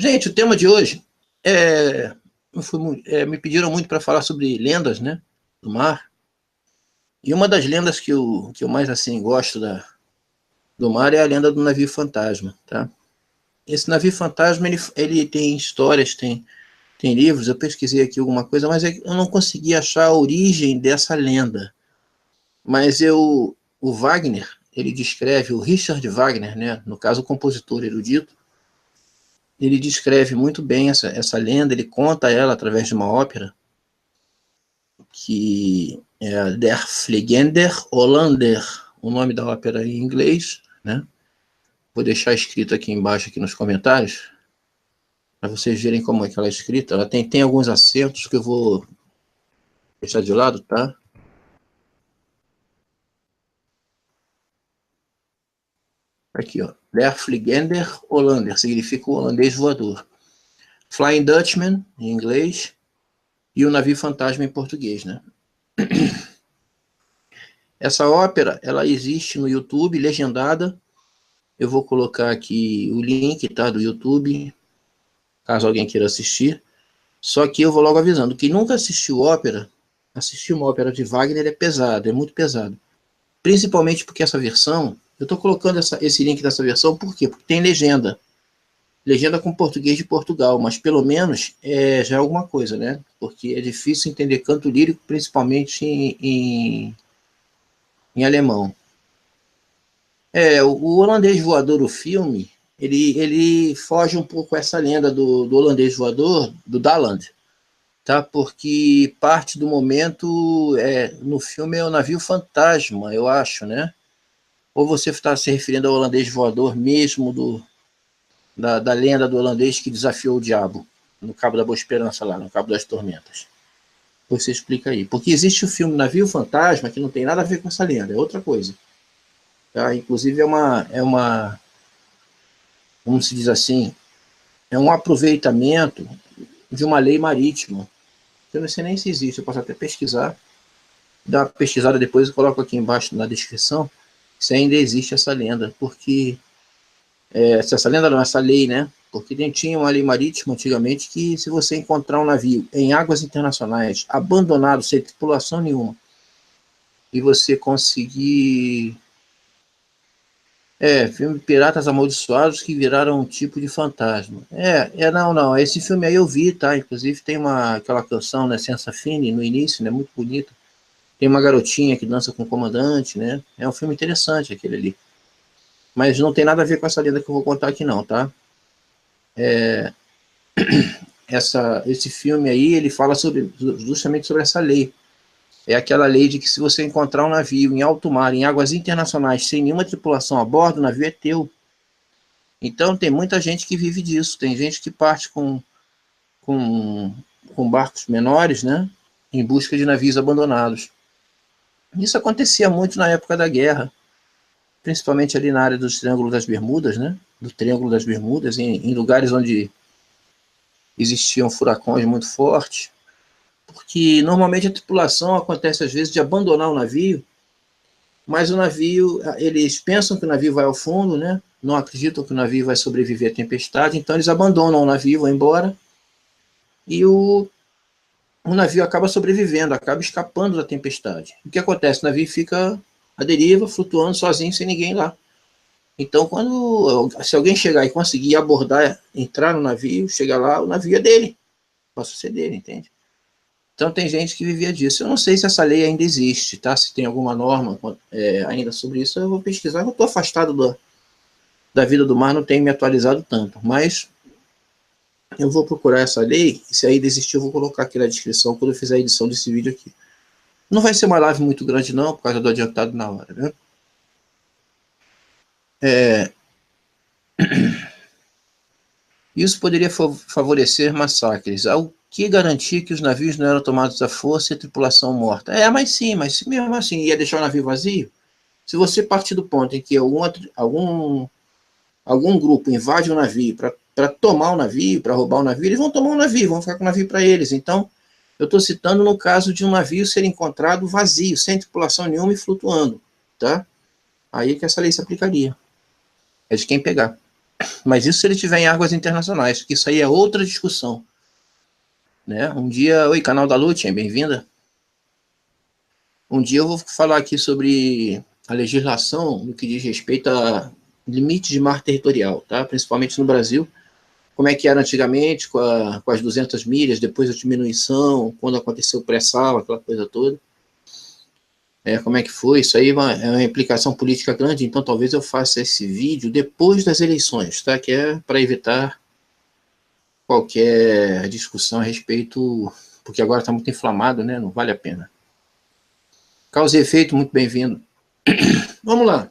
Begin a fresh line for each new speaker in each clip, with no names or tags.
Gente, o tema de hoje me pediram muito para falar sobre lendas, né, do mar. E uma das lendas que eu mais assim gosto do mar é a lenda do navio fantasma, tá? Esse navio fantasma, ele tem histórias, tem livros, eu pesquisei aqui alguma coisa, mas eu não consegui achar a origem dessa lenda. Mas o Wagner, ele descreve, o Richard Wagner, né, no caso o compositor erudito, ele descreve muito bem essa lenda, ele conta ela através de uma ópera, que é Der Fliegender Holländer, o nome da ópera em inglês, né? Vou deixar escrito aqui embaixo, aqui nos comentários, para vocês verem como é que ela é escrita. Ela tem alguns acentos que eu vou deixar de lado, tá? Aqui, ó. Der Fliegender Holländer, significa o holandês voador. Flying Dutchman, em inglês, e o navio fantasma em português, né? Essa ópera, ela existe no YouTube, legendada. Eu vou colocar aqui o link, tá, do YouTube, caso alguém queira assistir. Só que eu vou logo avisando, quem nunca assistiu ópera, assistir uma ópera de Wagner é pesado, é muito pesado. Principalmente porque essa versão, eu estou colocando esse link dessa versão, por quê? Porque tem legenda. Legenda com português de Portugal, mas pelo menos já é alguma coisa, né? Porque é difícil entender canto lírico, principalmente em alemão. O holandês voador, o filme, ele foge um pouco essa lenda do holandês voador, do Daland, tá? Porque parte do momento no filme é o navio fantasma, eu acho, né? Ou você está se referindo ao holandês voador mesmo da lenda do holandês que desafiou o diabo no Cabo da Boa Esperança, lá no Cabo das Tormentas? Você explica aí. Porque existe o filme Navio Fantasma, que não tem nada a ver com essa lenda, é outra coisa. Tá? Inclusive como se diz assim, é um aproveitamento de uma lei marítima. Eu não sei nem se existe, eu posso até pesquisar, dar uma pesquisada depois e coloco aqui embaixo na descrição se ainda existe essa lenda, porque essa lenda não, essa lei, né? Porque tinha uma lei marítima antigamente que se você encontrar um navio em águas internacionais, abandonado, sem tripulação nenhuma, e você conseguir filme Piratas Amaldiçoados que viraram um tipo de fantasma. Não, esse filme aí eu vi, tá? Inclusive tem aquela canção, né, Senza Fine, no início, né, muito bonita. Tem uma garotinha que dança com o comandante, né? É um filme interessante aquele ali. Mas não tem nada a ver com essa lenda que eu vou contar aqui não, tá? Esse filme aí, ele fala justamente sobre essa lei. É aquela lei de que se você encontrar um navio em alto mar, em águas internacionais, sem nenhuma tripulação a bordo, o navio é teu. Então tem muita gente que vive disso. Tem gente que parte com barcos menores, né, em busca de navios abandonados. Isso acontecia muito na época da guerra, principalmente ali na área dos Triângulos das Bermudas, né, do Triângulo das Bermudas, em lugares onde existiam furacões muito fortes, porque normalmente a tripulação acontece às vezes de abandonar o navio, mas o navio, eles pensam que o navio vai ao fundo, né? Não acreditam que o navio vai sobreviver à tempestade, então eles abandonam o navio, vão embora, e o navio acaba sobrevivendo, acaba escapando da tempestade. O que acontece? O navio fica à deriva, flutuando sozinho, sem ninguém lá. Então, se alguém chegar e conseguir abordar, entrar no navio, chegar lá, o navio é dele, passa a ser dele, entende? Então tem gente que vivia disso. Eu não sei se essa lei ainda existe, tá? Se tem alguma norma ainda sobre isso, eu vou pesquisar. Eu estou afastado da vida do mar, não tenho me atualizado tanto, mas eu vou procurar essa lei, e se ainda existir eu vou colocar aqui na descrição quando eu fizer a edição desse vídeo aqui. Não vai ser uma live muito grande não, por causa do adiantado na hora, né? Isso poderia favorecer massacres. Ao que garantir que os navios não eram tomados à força e a tripulação morta? Mas mesmo assim, ia deixar o navio vazio? Se você partir do ponto em que algum grupo invade o navio para tomar o navio, para roubar o navio, eles vão tomar o navio, vão ficar com o navio para eles. Então, eu estou citando no caso de um navio ser encontrado vazio, sem tripulação nenhuma e flutuando, tá? Aí que essa lei se aplicaria. É de quem pegar. Mas isso se ele estiver em águas internacionais, porque isso aí é outra discussão, né? Um dia... Oi, canal da Lutin, bem-vinda. Um dia eu vou falar aqui sobre a legislação no que diz respeito a limite de mar territorial, tá? Principalmente no Brasil, como é que era antigamente, com as 200 milhas, depois a diminuição, quando aconteceu o pré-sal, aquela coisa toda. Como é que foi? Isso aí é uma implicação política grande, então talvez eu faça esse vídeo depois das eleições, tá? Que é para evitar qualquer discussão a respeito, porque agora está muito inflamado, né? Não vale a pena. Causa e efeito, muito bem-vindo. Vamos lá.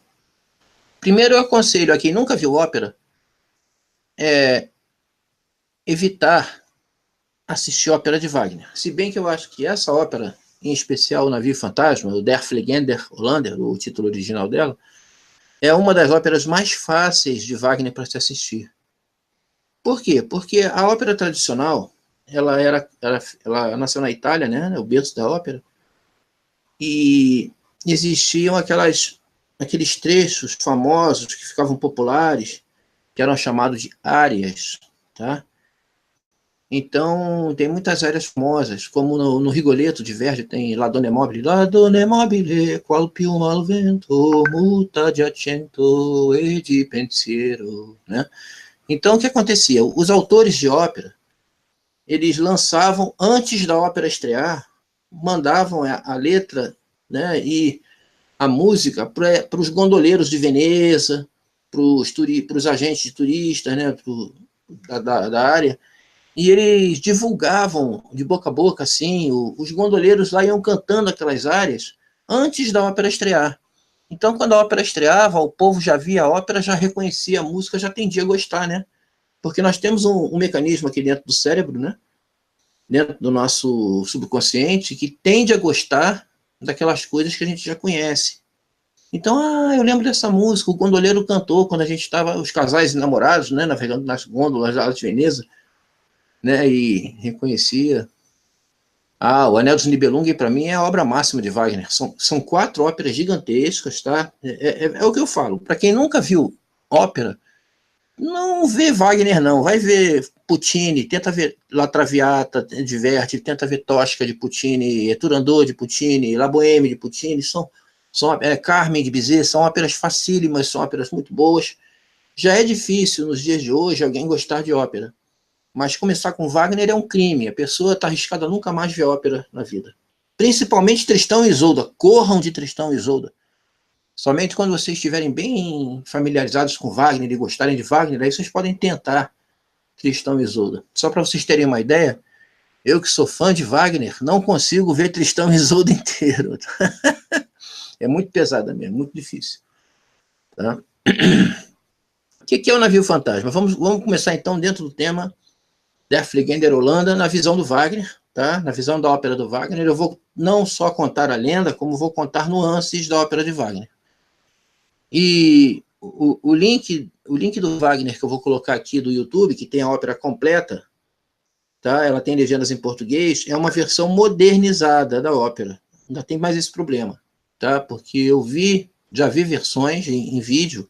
Primeiro eu aconselho a quem nunca viu ópera evitar assistir ópera de Wagner. Se bem que eu acho que essa ópera, em especial o Navio Fantasma, o Der Fliegender Holländer, o título original dela, é uma das óperas mais fáceis de Wagner para se assistir. Por quê? Porque a ópera tradicional, ela nasceu na Itália, né, o berço da ópera, e existiam aqueles trechos famosos que ficavam populares, que eram chamados de árias, tá? Então, tem muitas áreas famosas, como no Rigoletto de Verdi tem La Donna è mobile, qual piuma al vento, muta di accento e di pensiero, né? Então, o que acontecia? Os autores de ópera, eles lançavam, antes da ópera estrear, mandavam a letra, né, e a música para os gondoleiros de Veneza, para os agentes de turistas, né, da área, e eles divulgavam de boca a boca, assim, os gondoleiros lá iam cantando aquelas áreas antes da ópera estrear. Então, quando a ópera estreava, o povo já via a ópera, já reconhecia a música, já tendia a gostar, né? Porque nós temos um mecanismo aqui dentro do cérebro, né? Dentro do nosso subconsciente, que tende a gostar daquelas coisas que a gente já conhece. Então, eu lembro dessa música, o gondoleiro cantou quando a gente estava, os casais namorados, né, navegando nas gôndolas lá de Veneza, né, e reconhecia. O Anel dos Nibelungen, para mim, é a obra máxima de Wagner. São 4 óperas gigantescas, tá? É o que eu falo. Para quem nunca viu ópera, não vê Wagner, não. Vai ver Puccini, tenta ver La Traviata de Verdi, tenta ver Tosca de Puccini, Turandot de Puccini, La Bohème de Puccini, Carmen de Bizet, são óperas facílimas, são óperas muito boas. Já é difícil, nos dias de hoje, alguém gostar de ópera. Mas começar com Wagner é um crime. A pessoa está arriscada a nunca mais ver ópera na vida. Principalmente Tristão e Isolda. Corram de Tristão e Isolda. Somente quando vocês estiverem bem familiarizados com Wagner e gostarem de Wagner, aí vocês podem tentar Tristão e Isolda. Só para vocês terem uma ideia, eu que sou fã de Wagner, não consigo ver Tristão e Isolda inteiro. É muito pesada mesmo, muito difícil. Tá? O que é o Navio Fantasma? Vamos começar então dentro do tema Der Fliegender Holländer, na visão do Wagner, tá? Na visão da ópera do Wagner. Eu vou não só contar a lenda, como vou contar nuances da ópera de Wagner. E o link do Wagner que eu vou colocar aqui do YouTube, que tem a ópera completa, tá? Ela tem legendas em português, é uma versão modernizada da ópera. Ainda tem mais esse problema, tá? Porque eu já vi versões em vídeo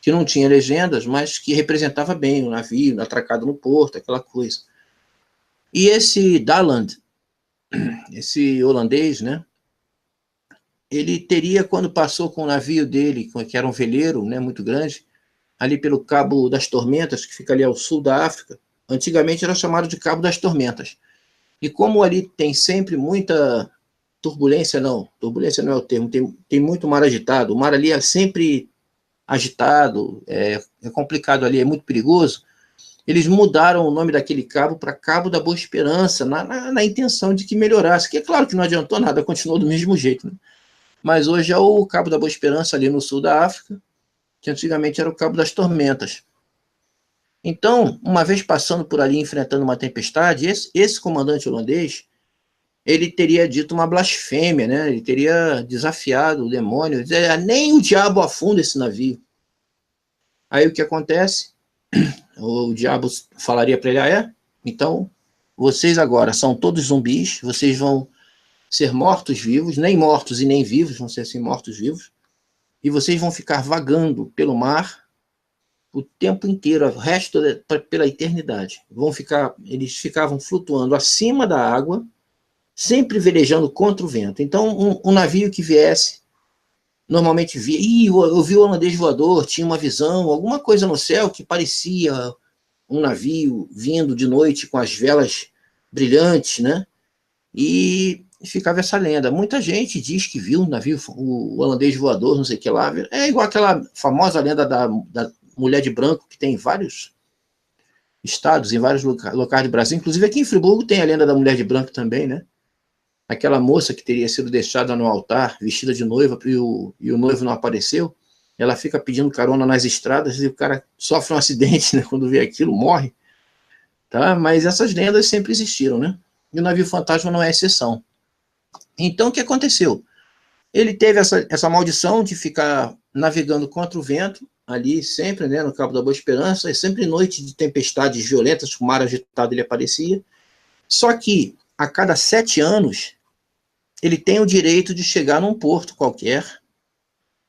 que não tinha legendas, mas que representava bem o navio, atracado no porto, aquela coisa. E esse Daland, esse holandês, né, ele teria, quando passou com o navio dele, que era um veleiro, né, muito grande, ali pelo Cabo das Tormentas, que fica ali ao sul da África, antigamente era chamado de Cabo das Tormentas. E como ali tem sempre muita turbulência não é o termo, tem muito mar agitado, o mar ali é sempre agitado, é complicado ali, é muito perigoso, eles mudaram o nome daquele cabo para Cabo da Boa Esperança, na intenção de que melhorasse, que é claro que não adiantou nada, continuou do mesmo jeito, né? Mas hoje é o Cabo da Boa Esperança ali no sul da África, que antigamente era o Cabo das Tormentas. Então, uma vez passando por ali, enfrentando uma tempestade, esse comandante holandês, ele teria dito uma blasfêmia, né? Ele teria desafiado o demônio, nem o diabo afunda esse navio. Aí o que acontece? O diabo falaria para ele, então vocês agora são todos zumbis, vocês vão ser mortos-vivos, nem mortos e nem vivos, vão ser assim mortos-vivos, e vocês vão ficar vagando pelo mar o tempo inteiro, o resto pela eternidade. Eles ficavam flutuando acima da água, sempre velejando contra o vento. Então, um navio que viesse, normalmente via, eu vi o holandês voador, tinha uma visão, alguma coisa no céu que parecia um navio vindo de noite com as velas brilhantes, né? E ficava essa lenda. Muita gente diz que viu um navio, o holandês voador, não sei o que lá. É igual aquela famosa lenda da mulher de branco, que tem em vários estados, em vários locais do Brasil. Inclusive aqui em Friburgo tem a lenda da mulher de branco também, né? Aquela moça que teria sido deixada no altar, vestida de noiva, e o noivo não apareceu. Ela fica pedindo carona nas estradas e o cara sofre um acidente, né? Quando vê aquilo, morre. Tá? Mas essas lendas sempre existiram, né? E o navio fantasma não é exceção. Então, o que aconteceu? Ele teve essa maldição de ficar navegando contra o vento, ali sempre, né, no Cabo da Boa Esperança, e sempre noite de tempestades violentas, com o mar agitado ele aparecia. Só que, a cada 7 anos, ele tem o direito de chegar num porto qualquer,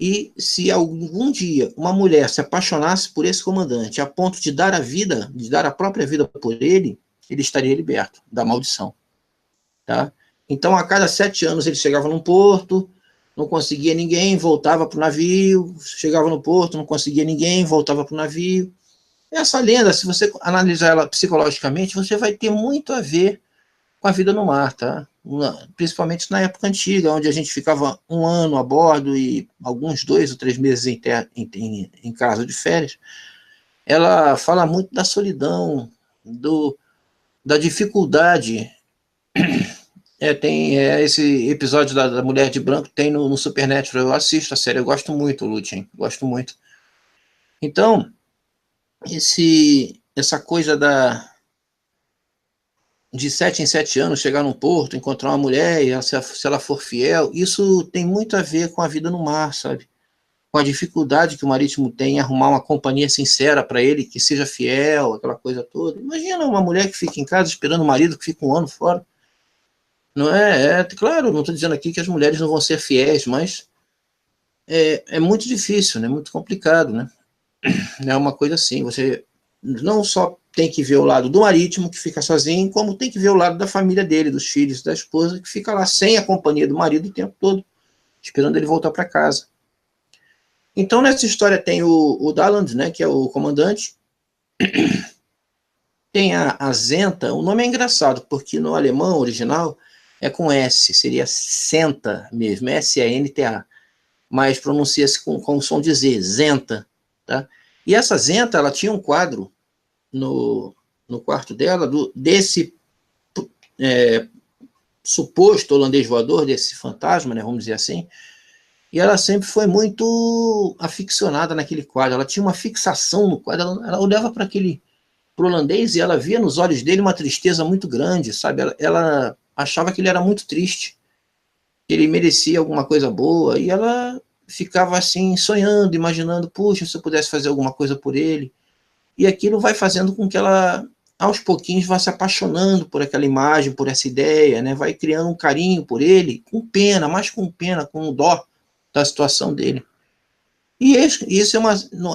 e se algum dia uma mulher se apaixonasse por esse comandante, a ponto de dar a vida, de dar a própria vida por ele, ele estaria liberto da maldição. Tá? Então, a cada 7 anos, ele chegava num porto, não conseguia ninguém, voltava para o navio, chegava no porto, não conseguia ninguém, voltava para o navio. Essa lenda, se você analisar ela psicologicamente, você vai ter muito a ver com a vida no mar, tá? Principalmente na época antiga, onde a gente ficava 1 ano a bordo e alguns 2 ou 3 meses em casa de férias. Ela fala muito da solidão, da dificuldade. Tem esse episódio da Mulher de Branco, tem no Supernatural. Eu assisto a série, eu gosto muito, Lúcio, gosto muito. Então, essa coisa de 7 em 7 anos chegar num porto, encontrar uma mulher, e se ela for fiel, isso tem muito a ver com a vida no mar, sabe? Com a dificuldade que o marítimo tem em arrumar uma companhia sincera para ele, que seja fiel, aquela coisa toda. Imagina uma mulher que fica em casa esperando o marido que fica 1 ano fora. Não claro, não estou dizendo aqui que as mulheres não vão ser fiéis, mas é muito difícil, né? Muito complicado, né? É uma coisa assim, você não só tem que ver o lado do marítimo, que fica sozinho, como tem que ver o lado da família dele, dos filhos, da esposa, que fica lá sem a companhia do marido o tempo todo, esperando ele voltar para casa. Então, nessa história tem o Daland, né, que é o comandante, tem a Zenta. O nome é engraçado, porque no alemão original é com S, seria Senta mesmo, S-A-N-T-A, mas pronuncia-se com o som de Z, Zenta. Tá? E essa Zenta, ela tinha um quadro no quarto dela, desse suposto holandês voador, desse fantasma, né, vamos dizer assim, e ela sempre foi muito aficionada naquele quadro, ela tinha uma fixação no quadro, ela olhava para o holandês e ela via nos olhos dele uma tristeza muito grande, sabe? Ela achava que ele era muito triste, que ele merecia alguma coisa boa, e ela ficava assim, sonhando, imaginando, puxa, se eu pudesse fazer alguma coisa por ele. E aquilo vai fazendo com que ela, aos pouquinhos, vá se apaixonando por aquela imagem, por essa ideia, né? Vai criando um carinho por ele, com pena, mais com pena, com dó da situação dele. E isso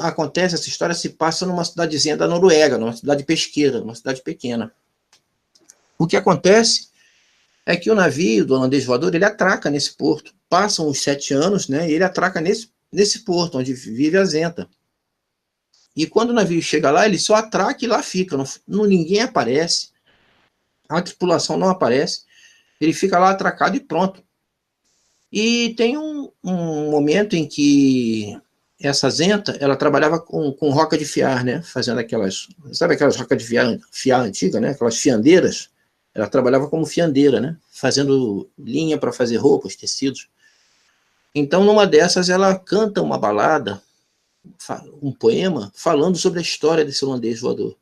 acontece, essa história se passa numa cidadezinha da Noruega, numa cidade pesqueira, numa cidade pequena. O que acontece é que o navio do holandês voador, ele atraca nesse porto. Passam os 7 anos, né, e ele atraca nesse porto, onde vive a Zenta. E quando o navio chega lá, ele só atraca e lá fica. Ninguém aparece, a tripulação não aparece, ele fica lá atracado e pronto. E tem um momento em que essa Zenta, ela trabalhava com roca de fiar, né? Fazendo sabe aquelas rocas de fiar antiga, né? Aquelas fiandeiras. Ela trabalhava como fiandeira, né? Fazendo linha para fazer roupas, tecidos. Então, numa dessas, ela canta uma balada, um poema, falando sobre a história desse holandês voador.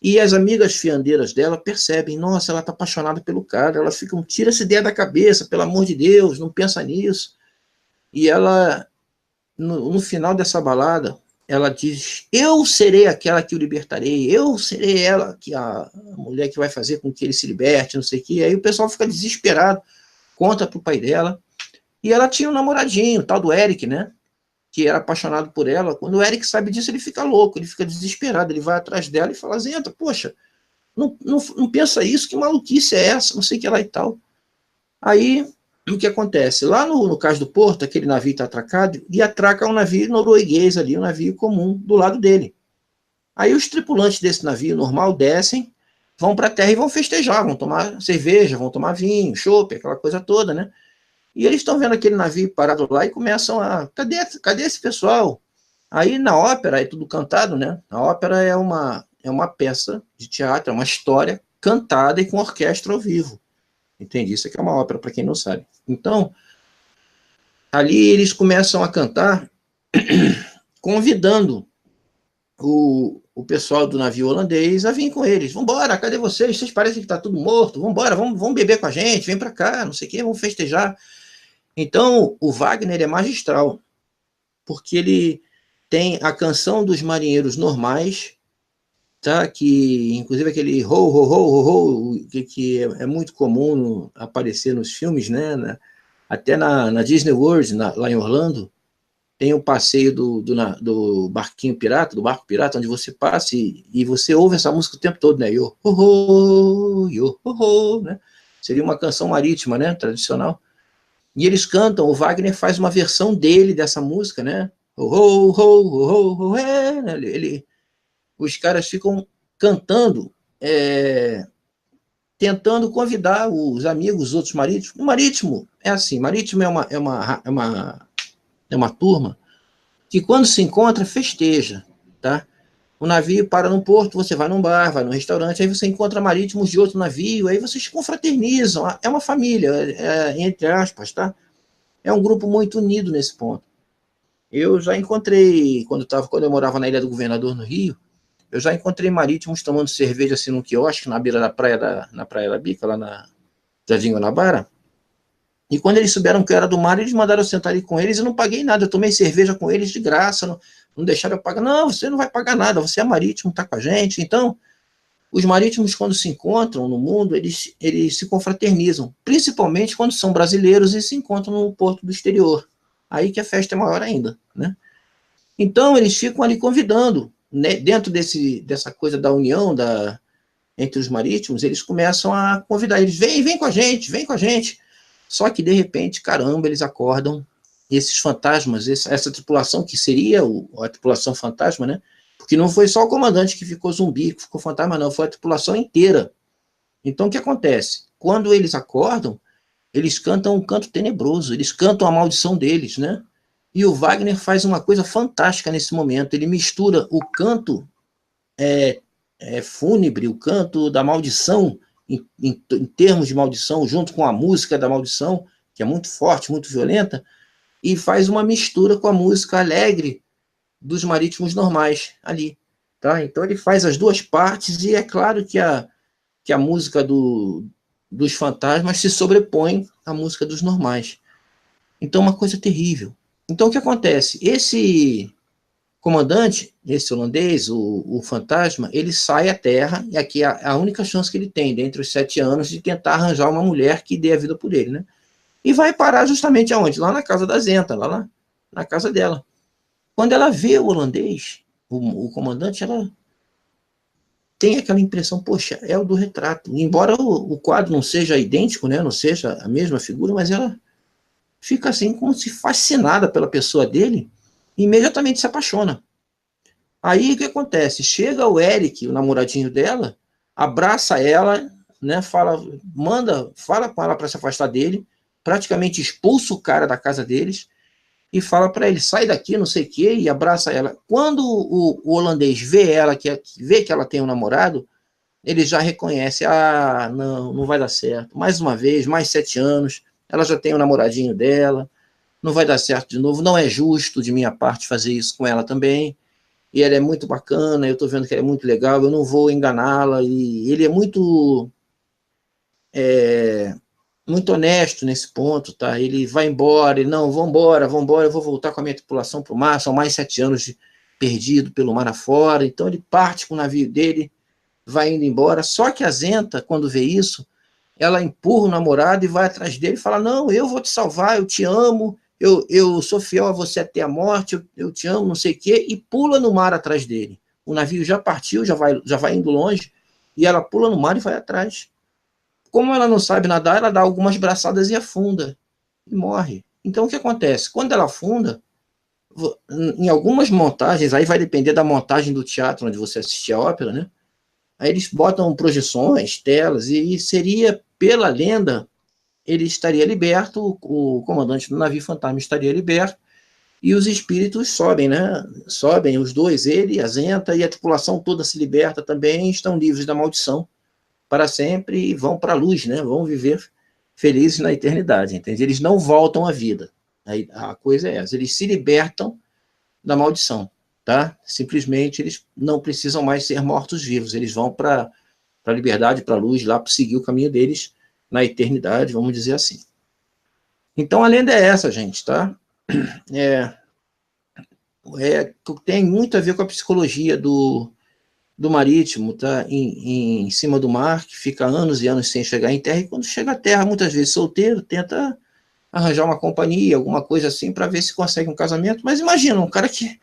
E as amigas fiandeiras dela percebem, nossa, ela está apaixonada pelo cara, elas ficam, tira essa ideia da cabeça, pelo amor de Deus, não pensa nisso. E ela, no final dessa balada, ela diz, eu serei aquela que o libertarei, eu serei ela, a mulher que vai fazer com que ele se liberte, não sei o quê. Aí o pessoal fica desesperado, conta pro pai dela, e ela tinha um namoradinho, o tal do Eric, né? que era apaixonado por ela. Quando o Eric sabe disso, ele fica louco, ele fica desesperado, ele vai atrás dela e fala, Zenta, poxa, não pensa isso, que maluquice é essa, não sei o que lá e tal. Aí, o que acontece? Lá no Cais do Porto, aquele navio está atracado, e atraca um navio norueguês ali, um navio comum, do lado dele. Aí os tripulantes desse navio normal descem, vão para a terra e vão festejar, vão tomar cerveja, vão tomar vinho, chopp, aquela coisa toda, né? E eles estão vendo aquele navio parado lá e começam a... Cadê esse pessoal? Aí na ópera é tudo cantado, né? A ópera é uma peça de teatro, é uma história cantada e com orquestra ao vivo. Entende? Isso aqui é uma ópera, para quem não sabe. Então, ali eles começam a cantar convidando o pessoal do navio holandês a vir com eles. Vambora, cadê vocês? Vocês parecem que está tudo morto. Vambora, vamos beber com a gente, vem para cá, não sei o quê, vamos festejar. Então, o Wagner é magistral, porque ele tem a canção dos marinheiros normais, tá? Que, inclusive, aquele ho, ho, ho, ho, ho que é muito comum aparecer nos filmes, né? Até na Disney World, lá em Orlando, tem o passeio do barquinho pirata, do barco pirata, onde você passa e você ouve essa música o tempo todo, né? Yo, ho, ho, yo, ho, ho, né? Seria uma canção marítima, né? Tradicional. E eles cantam, o Wagner faz uma versão dele dessa música, né? Ho, ho, ho, ho, ho, né? Os caras ficam cantando, tentando convidar os amigos, os outros marítimos. O marítimo é assim, marítimo é uma turma que quando se encontra, festeja, tá? O navio para no porto, você vai num bar, vai num restaurante, aí você encontra marítimos de outro navio, aí vocês confraternizam, é uma família, entre aspas, tá? É um grupo muito unido nesse ponto. Eu já encontrei, quando eu morava na Ilha do Governador, no Rio, eu já encontrei marítimos tomando cerveja assim num quiosque, na beira da praia na Praia da Bica, lá na Jardim Guanabara. E quando eles souberam que eu era do mar, eles mandaram eu sentar ali com eles e eu não paguei nada. Eu tomei cerveja com eles de graça, não deixaram eu pagar. Não, você não vai pagar nada, você é marítimo, está com a gente. Então, os marítimos, quando se encontram no mundo, eles se confraternizam, principalmente quando são brasileiros e se encontram no porto do exterior. Aí que a festa é maior ainda, né? Então, eles ficam ali convidando, né? Dentro dessa coisa da união entre os marítimos, eles começam a convidar eles, vem com a gente, vem com a gente. Só que, de repente, caramba, eles acordam, esses fantasmas, essa tripulação, que seria a tripulação fantasma, né? Porque não foi só o comandante que ficou zumbi, que ficou fantasma, não, foi a tripulação inteira. Então, o que acontece? Quando eles acordam, eles cantam um canto tenebroso, eles cantam a maldição deles, né? E o Wagner faz uma coisa fantástica nesse momento, ele mistura o canto fúnebre, o canto da maldição, em termos de maldição, junto com a música da maldição, que é muito forte, muito violenta, e faz uma mistura com a música alegre dos marítimos normais ali. Tá? Então ele faz as duas partes, e é claro que a música dos fantasmas se sobrepõe à música dos normais. Então, uma coisa terrível. Então, o que acontece? Esse comandante, esse holandês, o fantasma, ele sai à terra, e aqui é a única chance que ele tem, dentre os 7 anos, de tentar arranjar uma mulher que dê a vida por ele, né? E vai parar justamente aonde? Lá na casa da Zenta, lá na casa dela. Quando ela vê o holandês, o comandante, ela tem aquela impressão, poxa, é o do retrato. Embora o quadro não seja idêntico, né? Não seja a mesma figura, mas ela fica assim como se fascinada pela pessoa dele, e imediatamente se apaixona. Aí o que acontece? Chega o Eric, o namoradinho dela, abraça ela, né, fala com ela para se afastar dele, praticamente expulsa o cara da casa deles e fala para ele, sai daqui, não sei o quê, e abraça ela. Quando o holandês vê vê que ela tem um namorado, ele já reconhece, não vai dar certo. Mais uma vez, mais 7 anos, ela já tem um namoradinho dela, não vai dar certo de novo, não é justo de minha parte fazer isso com ela também. E ela é muito bacana, eu estou vendo que ela é muito legal, eu não vou enganá-la, e ele é muito honesto nesse ponto, tá? Ele vai embora, ele, não, vambora, eu vou voltar com a minha tripulação para o mar, são mais 7 anos perdido pelo mar afora, então ele parte com o navio dele, vai indo embora, só que a Zenta, quando vê isso, ela empurra o namorado e vai atrás dele e fala, não, eu vou te salvar, eu te amo, eu sou fiel a você até a morte, eu te amo, não sei o quê, e pula no mar atrás dele. O navio já partiu, já vai indo longe, e ela pula no mar e vai atrás. Como ela não sabe nadar, ela dá algumas braçadas e afunda, e morre. Então, o que acontece? Quando ela afunda, em algumas montagens, aí vai depender da montagem do teatro onde você assistir a ópera, né? Aí eles botam projeções, telas, e seria, pela lenda, ele estaria liberto, o comandante do navio fantasma estaria liberto, e os espíritos sobem, né? Sobem os dois, ele, a Zenta, e a tripulação toda se liberta também, estão livres da maldição para sempre e vão para a luz, né? Vão viver felizes na eternidade, entende? Eles não voltam à vida. Aí, a coisa é essa, eles se libertam da maldição, tá? Simplesmente eles não precisam mais ser mortos-vivos, eles vão para a liberdade, para a luz, lá para seguir o caminho deles na eternidade, vamos dizer assim. Então a lenda é essa, gente, tá? Tem muito a ver com a psicologia do marítimo, tá? Em cima do mar, que fica anos e anos sem chegar em terra, e quando chega à terra, muitas vezes solteiro, tenta arranjar uma companhia, alguma coisa assim, para ver se consegue um casamento. Mas imagina, um cara que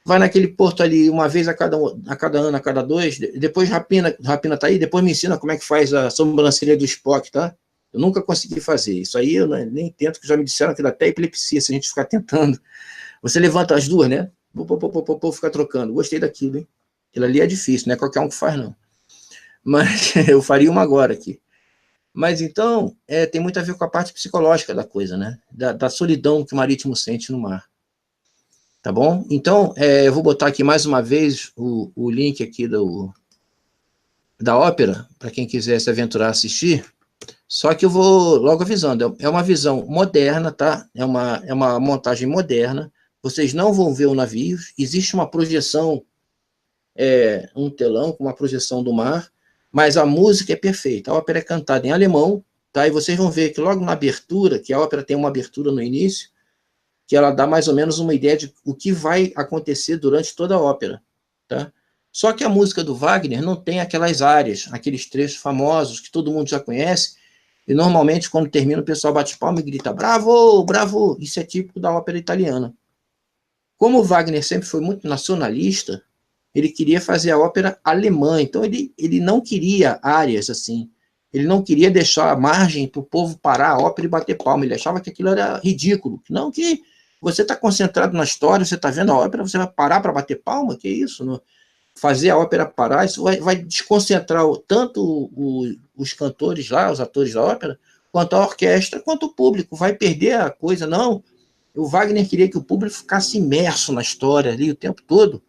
vai naquele porto ali uma vez a cada ano, a cada dois, depois Rapina tá aí, depois me ensina como é que faz a sobrancelha do Spock, tá? Eu nunca consegui fazer. Isso aí eu nem tento, que já me disseram que dá até epilepsia se a gente ficar tentando. Você levanta as duas, né? Ficar trocando. Gostei daquilo, hein? Aquilo ali é difícil, não é qualquer um que faz, não. Mas eu faria uma agora aqui. Mas então, tem muito a ver com a parte psicológica da coisa, né? Da solidão que o marítimo sente no mar. Tá bom? Então, eu vou botar aqui mais uma vez o link aqui da ópera, para quem quiser se aventurar a assistir. Só que eu vou logo avisando, é uma visão moderna, tá? É uma montagem moderna. Vocês não vão ver o navio, existe uma projeção, um telão com uma projeção do mar, mas a música é perfeita. A ópera é cantada em alemão, tá? E vocês vão ver que logo na abertura, que a ópera tem uma abertura no início, que ela dá mais ou menos uma ideia de o que vai acontecer durante toda a ópera, tá? Só que a música do Wagner não tem aquelas áreas, aqueles trechos famosos que todo mundo já conhece, e normalmente quando termina o pessoal bate palma e grita bravo, bravo, isso é típico da ópera italiana. Como o Wagner sempre foi muito nacionalista, ele queria fazer a ópera alemã, então ele não queria áreas assim, ele não queria deixar a margem para o povo parar a ópera e bater palma, ele achava que aquilo era ridículo, não que você está concentrado na história, você está vendo a ópera, você vai parar para bater palma? Que isso? Não? Fazer a ópera parar, isso vai desconcentrar tanto os cantores lá, os atores da ópera, quanto a orquestra, quanto o público. Vai perder a coisa, não. O Wagner queria que o público ficasse imerso na história ali o tempo todo.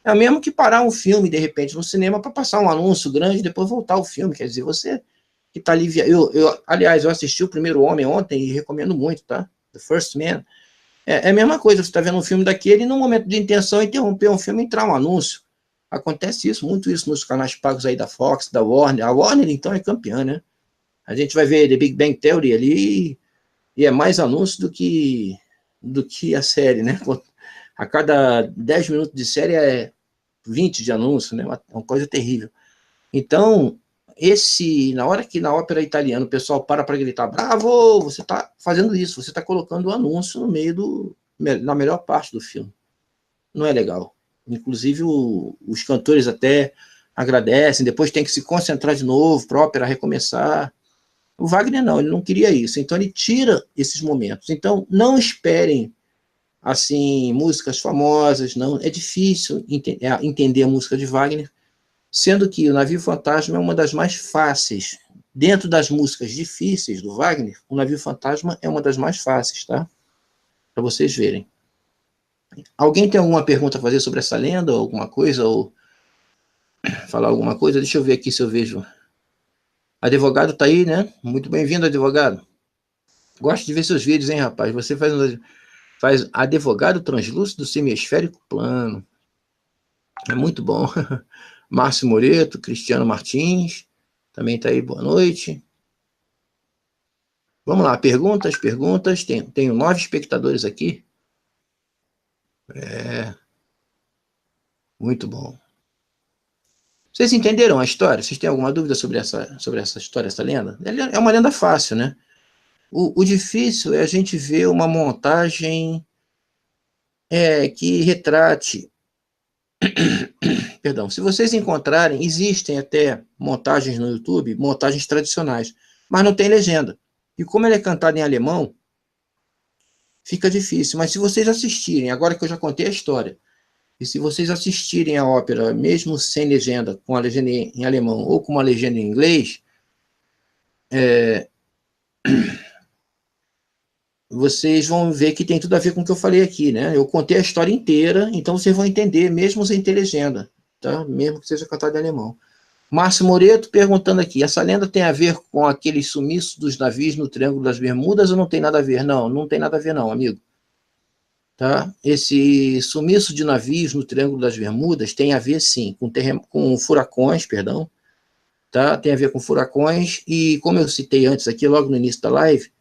É o mesmo que parar um filme, de repente, no cinema, para passar um anúncio grande e depois voltar ao filme. Quer dizer, você que está ali... Aliás, eu assisti o Primeiro Homem ontem e recomendo muito, tá? The First Man. É a mesma coisa, você está vendo um filme daquele e num momento de intenção interromper um filme e entrar um anúncio. Acontece isso, muito isso nos canais pagos aí da Fox, da Warner. A Warner, então, é campeã, né? A gente vai ver The Big Bang Theory ali e é mais anúncio do que a série, né? A cada 10 minutos de série é 20 de anúncio, né? Uma coisa terrível. Então, na hora que na ópera italiana o pessoal para gritar bravo, você está fazendo isso, você está colocando o anúncio no meio na melhor parte do filme. Não é legal. Inclusive, os cantores até agradecem, depois tem que se concentrar de novo para a ópera recomeçar. O Wagner não, ele não queria isso, então ele tira esses momentos. Então, não esperem assim músicas famosas, não, é difícil entender a música de Wagner, sendo que o Navio Fantasma é uma das mais fáceis. Dentro das músicas difíceis do Wagner, o Navio Fantasma é uma das mais fáceis, tá? Para vocês verem. Alguém tem alguma pergunta a fazer sobre essa lenda, ou alguma coisa, ou falar alguma coisa? Deixa eu ver aqui se eu vejo. Advogado tá aí, né? Muito bem-vindo, advogado. Gosto de ver seus vídeos, hein, rapaz? Você faz advogado translúcido semiesférico plano. É muito bom. Márcio Moreto, Cristiano Martins, também tá aí, boa noite. Vamos lá, perguntas. Tenho 9 espectadores aqui. Muito bom. Vocês entenderam a história? Vocês têm alguma dúvida sobre essa história, essa lenda? É uma lenda fácil, né? O difícil é a gente ver uma montagem que retrate. Perdão, se vocês encontrarem, existem até montagens no YouTube, montagens tradicionais, mas não tem legenda. E como ele é cantado em alemão, fica difícil. Mas se vocês assistirem, agora que eu já contei a história, e se vocês assistirem a ópera, mesmo sem legenda, com a legenda em alemão ou com uma legenda em inglês, vocês vão ver que tem tudo a ver com o que eu falei aqui, né? Eu contei a história inteira, então vocês vão entender, mesmo sem ter legenda, tá? Mesmo que seja cantado em alemão. Márcio Moreto perguntando aqui, essa lenda tem a ver com aquele sumiço dos navios no Triângulo das Bermudas ou não tem nada a ver? Não, não tem nada a ver não, amigo. Tá? Esse sumiço de navios no Triângulo das Bermudas tem a ver, sim, com furacões, perdão, tá? Tem a ver com furacões e, como eu citei antes aqui, logo no início da live,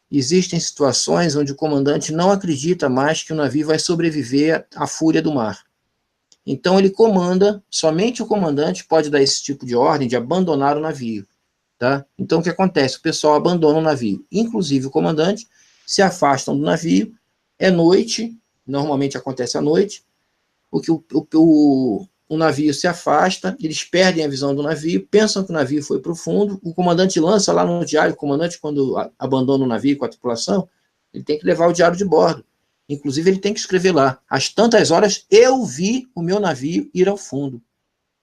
existem situações onde o comandante não acredita mais que o navio vai sobreviver à fúria do mar. Então ele comanda, somente o comandante pode dar esse tipo de ordem de abandonar o navio. Tá? Então o que acontece? O pessoal abandona o navio, inclusive o comandante, se afastam do navio, é noite, normalmente acontece à noite, porque o navio se afasta, eles perdem a visão do navio, pensam que o navio foi para o fundo, o comandante lança lá no diário, o comandante quando abandona o navio com a tripulação, ele tem que levar o diário de bordo. Inclusive ele tem que escrever lá, às tantas horas eu vi o meu navio ir ao fundo.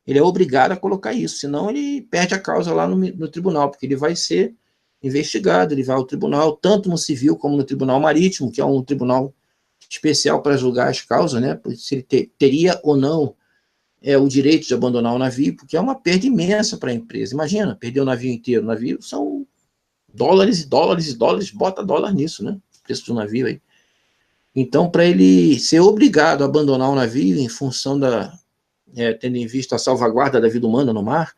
Ele é obrigado a colocar isso, senão ele perde a causa lá no tribunal, porque ele vai ser investigado, ele vai ao tribunal, tanto no civil como no tribunal marítimo, que é um tribunal especial para julgar as causas, né? Se ele teria ou não o direito de abandonar o navio, porque é uma perda imensa para a empresa. Imagina, perder o navio inteiro. O navio são dólares e dólares e dólares, bota dólar nisso, né? O preço do navio aí. Então, para ele ser obrigado a abandonar o navio em função tendo em vista a salvaguarda da vida humana no mar,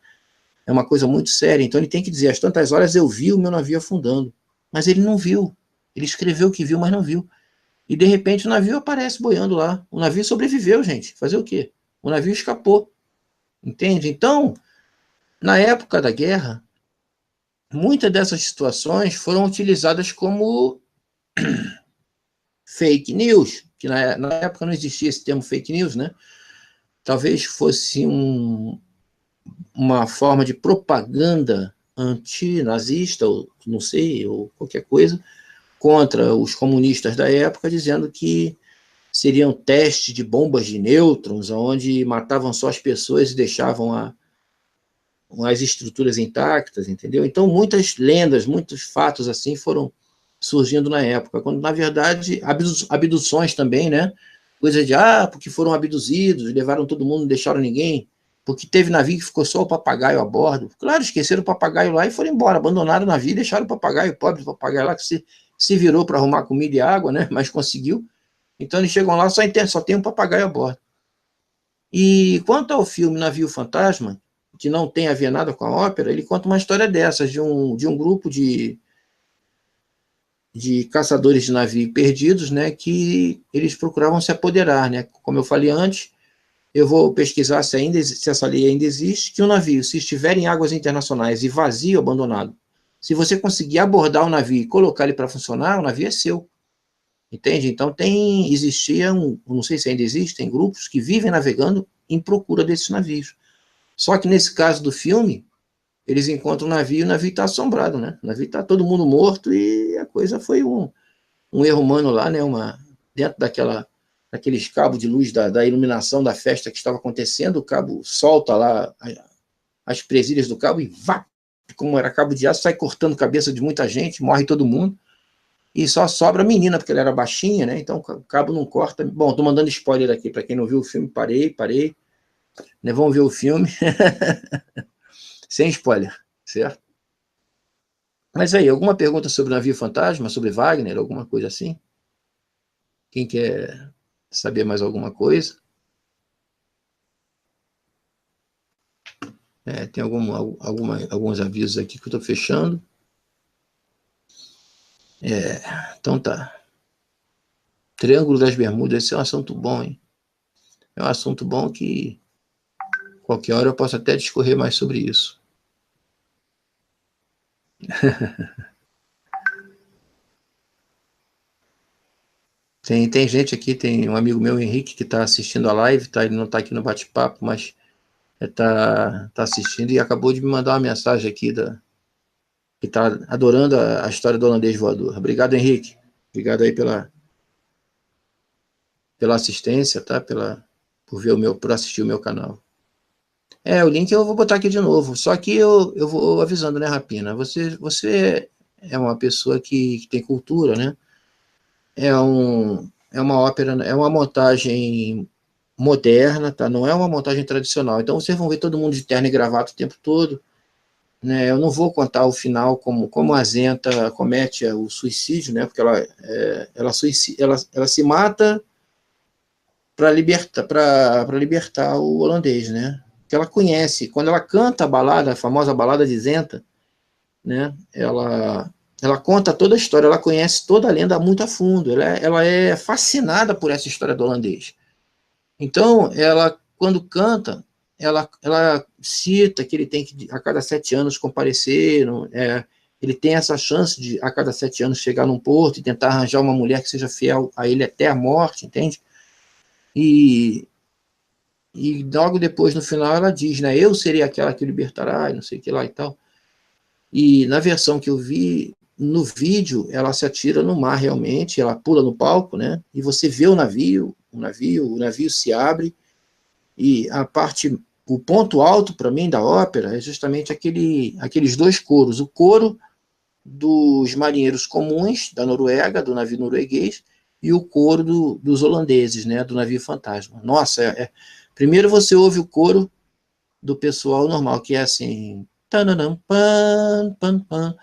é uma coisa muito séria. Então ele tem que dizer, às tantas horas eu vi o meu navio afundando. Mas ele não viu. Ele escreveu que viu, mas não viu. E de repente o navio aparece boiando lá. O navio sobreviveu, gente. Fazer o quê? O navio escapou. Entende? Então, na época da guerra, muitas dessas situações foram utilizadas como fake news, que na época não existia esse termo fake news, né? Talvez fosse uma forma de propaganda antinazista, ou não sei, ou qualquer coisa, contra os comunistas da época, dizendo que seriam testes de bombas de nêutrons, onde matavam só as pessoas e deixavam as estruturas intactas, entendeu? Então, muitas lendas, muitos fatos assim foram surgindo na época, quando, na verdade, abduções também, né? Coisa de, porque foram abduzidos, levaram todo mundo, não deixaram ninguém, porque teve navio que ficou só o papagaio a bordo. Claro, esqueceram o papagaio lá e foram embora, abandonaram o navio e deixaram o papagaio, o pobre papagaio lá, que se virou para arrumar comida e água, né? Mas conseguiu. Então eles chegam lá, só tem um papagaio a bordo. E quanto ao filme Navio Fantasma, que não tem a ver nada com a ópera, ele conta uma história dessas, de um grupo de caçadores de navio perdidos, né, que eles procuravam se apoderar, né? Como eu falei antes, eu vou pesquisar se essa lei ainda existe, que um navio, se estiver em águas internacionais e vazio, abandonado, se você conseguir abordar o navio e colocar ele para funcionar, o navio é seu. Entende? Então existia não sei se ainda existem, grupos que vivem navegando em procura desses navios. Só que nesse caso do filme, eles encontram o navio está assombrado, né? O navio está todo mundo morto e a coisa foi um erro humano lá, né? Dentro daqueles cabos de luz da iluminação da festa que estava acontecendo, o cabo solta lá as presilhas do cabo e vá, como era cabo de aço, sai cortando cabeça de muita gente, morre todo mundo. E só sobra a menina, porque ela era baixinha, né? Então o cabo não corta. Bom, tô mandando spoiler aqui, para quem não viu o filme, parei. Né? Vamos ver o filme. Sem spoiler, certo? Mas aí, alguma pergunta sobre o navio fantasma, sobre Wagner, alguma coisa assim? Quem quer saber mais alguma coisa? Tem alguns avisos aqui que eu estou fechando. Então tá. Triângulo das Bermudas, esse é um assunto bom, hein? É um assunto bom que qualquer hora eu posso até discorrer mais sobre isso. Tem gente aqui, tem um amigo meu, Henrique, que está assistindo a live, tá? Ele não está aqui no bate-papo, mas tá assistindo e acabou de me mandar uma mensagem aqui que está adorando a história do holandês voador. Obrigado, Henrique. Obrigado aí pela assistência, tá? Por assistir o meu canal. O link eu vou botar aqui de novo. Só que eu vou avisando, né, Rapina? Você é uma pessoa que tem cultura, né? É uma ópera, é uma montagem moderna, tá? Não é uma montagem tradicional. Então vocês vão ver todo mundo de terno e gravata o tempo todo, né? Eu não vou contar o final como a Zenta comete o suicídio, né? Porque ela se mata para libertar o holandês, né? Que ela conhece. Quando ela canta a balada, a famosa balada de Zenta, né? Ela conta toda a história, ela conhece toda a lenda muito a fundo, ela é fascinada por essa história do holandês. Então, ela, quando canta, ela cita que ele tem que, a cada 7 anos, comparecer, ele tem essa chance de, a cada 7 anos, chegar num porto e tentar arranjar uma mulher que seja fiel a ele até a morte, entende? E, e logo depois, no final, ela diz, né, eu serei aquela que o libertará, e não sei o que lá e tal. E na versão que eu vi, no vídeo, ela se atira no mar realmente, ela pula no palco, né? E você vê o navio se abre, e o ponto alto para mim da ópera é justamente aqueles dois coros, o coro dos marinheiros comuns da Noruega, do navio norueguês, e o coro dos holandeses, né? Do navio fantasma. Nossa, primeiro você ouve o coro do pessoal normal, que é assim, tananam, pan, pan, pan,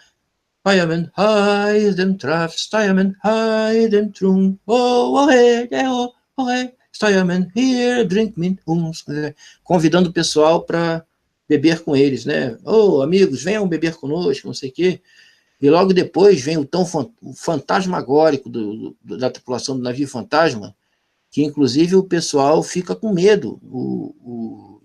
Fireman, hide them traps, fireman, hide them trum, oh, hey, oh, hey, fireman, here, drink me, convidando o pessoal para beber com eles, né? Oh, amigos, venham beber conosco, não sei o quê. E logo depois vem o tom fantasmagórico da tripulação do navio fantasma, que inclusive o pessoal fica com medo,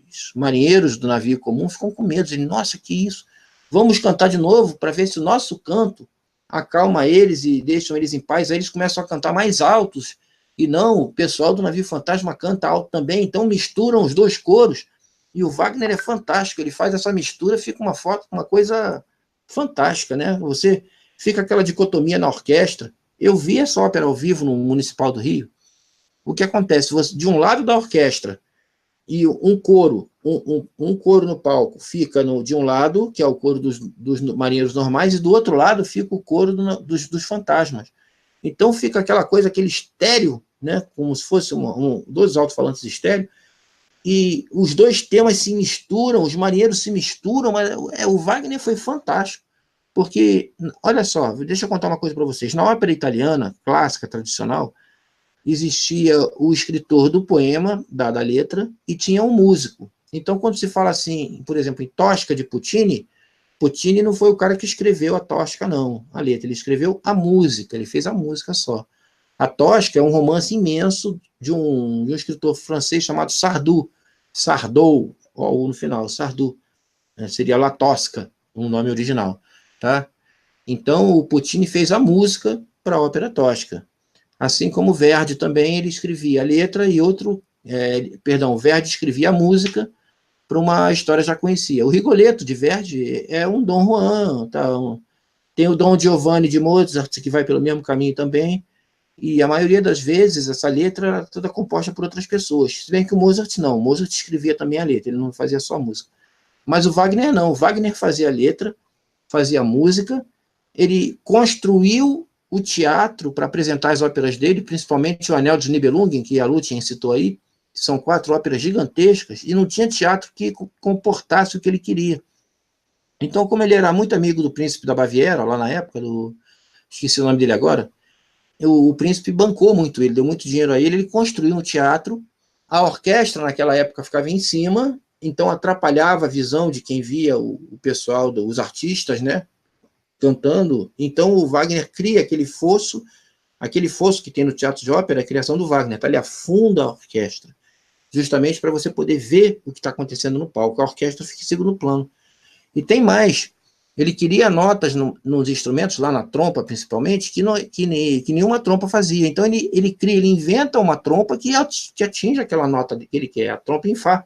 os marinheiros do navio comum ficam com medo, dizem, nossa, que isso? Vamos cantar de novo para ver se o nosso canto acalma eles e deixam eles em paz. Aí eles começam a cantar mais altos, e não, o pessoal do navio fantasma canta alto também, então misturam os dois coros, e o Wagner é fantástico, ele faz essa mistura, fica uma coisa fantástica, né? Você fica aquela dicotomia na orquestra. Eu vi essa ópera ao vivo no Municipal do Rio. O que acontece? De um lado da orquestra e um coro no palco fica de um lado, que é o coro dos marinheiros normais, e do outro lado fica o coro dos fantasmas. Então fica aquela coisa, aquele estéreo, né, como se fosse dois alto-falantes estéreo, e os dois temas se misturam, os marinheiros se misturam, mas o Wagner foi fantástico, porque, olha só, deixa eu contar uma coisa para vocês, na ópera italiana, clássica, tradicional, existia o escritor do poema, da letra, e tinha um músico. Então, quando se fala assim, por exemplo, em Tosca de Puccini, Puccini não foi o cara que escreveu a Tosca, não, a letra, ele escreveu a música, ele fez a música só. A Tosca é um romance imenso de um escritor francês chamado Sardou, ou no final, Sardou, né, seria La Tosca, um nome original, tá? Então, o Puccini fez a música para a ópera Tosca. Assim como Verdi também, ele escrevia a letra e Verdi escrevia a música para uma história já conhecida. O Rigoletto de Verdi é um Dom Juan, tá? Tem o Dom Giovanni de Mozart, que vai pelo mesmo caminho também, e a maioria das vezes essa letra era toda composta por outras pessoas. Se bem que o Mozart não, o Mozart escrevia também a letra, ele não fazia só a música. Mas o Wagner não, o Wagner fazia a letra, fazia a música, ele construiu o teatro para apresentar as óperas dele, principalmente o Anel de Nibelungen, que a Lúthien citou aí, que são 4 óperas gigantescas, e não tinha teatro que comportasse o que ele queria. Então, como ele era muito amigo do príncipe da Baviera, lá na época, esqueci o nome dele agora, o príncipe bancou muito ele, deu muito dinheiro a ele construiu um teatro, a orquestra naquela época ficava em cima, então atrapalhava a visão de quem via o pessoal, os artistas, né, cantando. Então o Wagner cria aquele fosso que tem no teatro de ópera, a criação do Wagner, tá? Ele afunda a orquestra, justamente para você poder ver o que está acontecendo no palco, a orquestra fica em segundo plano. E tem mais, Ele queria notas nos instrumentos, lá na trompa, principalmente, que nenhuma trompa fazia. Então, ele inventa uma trompa que atinge aquela nota que ele quer, a trompa em Fá.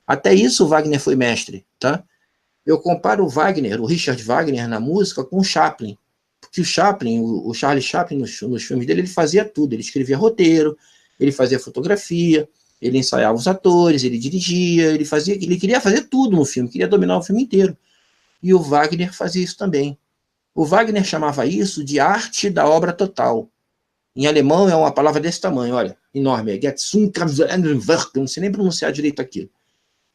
Até isso o Wagner foi mestre, tá? Eu comparo o Wagner, o Richard Wagner, na música, com o Chaplin. Porque o Chaplin, o Charlie Chaplin, nos filmes dele, ele fazia tudo. Ele escrevia roteiro, ele fazia fotografia, ele ensaiava os atores, ele dirigia, ele queria fazer tudo no filme, queria dominar o filme inteiro. E o Wagner fazia isso também. O Wagner chamava isso de arte da obra total. Em alemão é uma palavra desse tamanho, olha, enorme. Não sei nem pronunciar direito aquilo.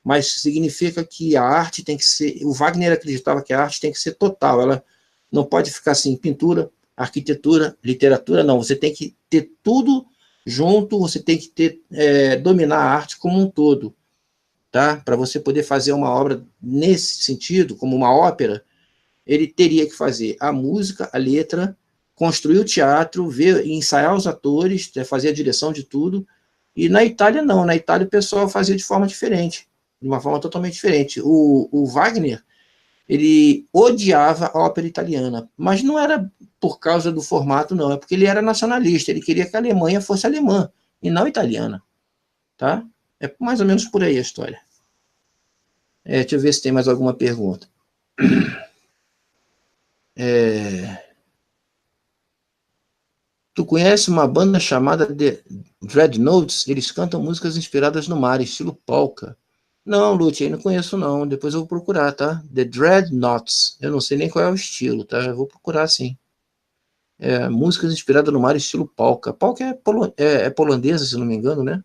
Mas significa que a arte tem que ser... O Wagner acreditava que a arte tem que ser total. Ela não pode ficar assim, pintura, arquitetura, literatura, não. Você tem que ter tudo junto, você tem que dominar a arte como um todo. Tá? Para você poder fazer uma obra nesse sentido, como uma ópera, ele teria que fazer a música, a letra, construir o teatro, ensaiar os atores, fazer a direção de tudo. E na Itália, não. Na Itália, o pessoal fazia de forma diferente, de uma forma totalmente diferente. O Wagner, ele odiava a ópera italiana, mas não era por causa do formato, não. É porque ele era nacionalista, ele queria que a Alemanha fosse alemã, e não italiana. Tá? É mais ou menos por aí a história. Deixa eu ver se tem mais alguma pergunta. Tu conhece uma banda chamada The Dreadnoughts? Eles cantam músicas inspiradas no mar, estilo polka. Não, Lute, não conheço não. Depois eu vou procurar, tá? The Dreadnoughts. Eu não sei nem qual é o estilo, tá? Eu vou procurar, sim. Músicas inspiradas no mar, estilo polka. Polka é polonesa, se não me engano, né?